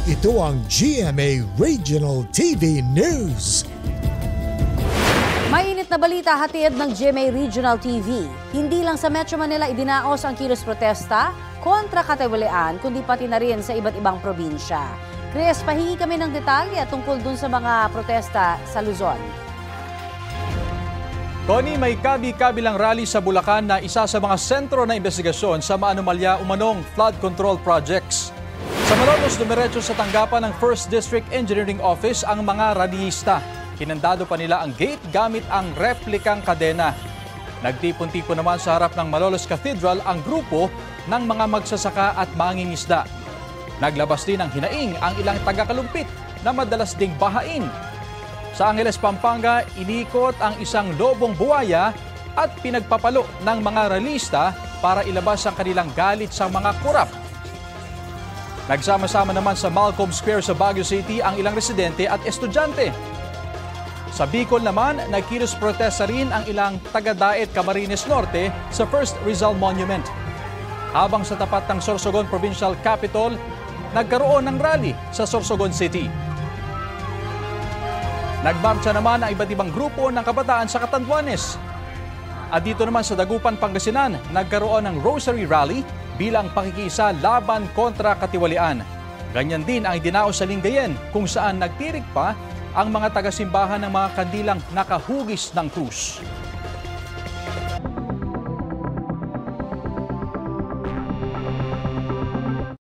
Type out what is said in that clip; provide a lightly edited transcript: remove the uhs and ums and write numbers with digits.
Ito ang GMA Regional TV News. Mainit na balita hatid ng GMA Regional TV. Hindi lang sa Metro Manila idinaos ang kilos protesta kontra katiwalian, kundi pati na rin sa iba't ibang probinsya. Chris, pahingi kami ng detalye tungkol dun sa mga protesta sa Luzon. Tony, may kabi-kabilang rally sa Bulacan na isa sa mga sentro na investigasyon sa maanomalya umanong flood control projects. Sa Malolos, dumiretso sa tanggapan ng 1st District Engineering Office ang mga rallyista. Hinandado pa nila ang gate gamit ang replikang kadena. Nagtipon-tipon naman sa harap ng Malolos Cathedral ang grupo ng mga magsasaka at mangingisda. Naglabas din ng hinaing ang ilang taga-kalumpit na madalas ding bahain. Sa Angeles, Pampanga, inikot ang isang lobong buwaya at pinagpapalo ng mga rallyista para ilabas ang kanilang galit sa mga kurap. Nagsama-sama naman sa Malcolm Square sa Baguio City ang ilang residente at estudyante. Sa Bicol naman, nagkilos protesta rin ang ilang taga-Daet Camarines Norte sa First Rizal Monument. Habang sa tapat ng Sorsogon Provincial Capital, nagkaroon ng rally sa Sorsogon City. Nagmarcha naman ang iba't ibang grupo ng kabataan sa Catanduanes. At dito naman sa Dagupan, Pangasinan, nagkaroon ng Rosary Rally bilang pakikiisa laban kontra katiwalian. Ganyan din ang idinaos sa Lingayen kung saan nagtirik pa ang mga taga-simbahan ng mga kandilang nakahugis ng krus.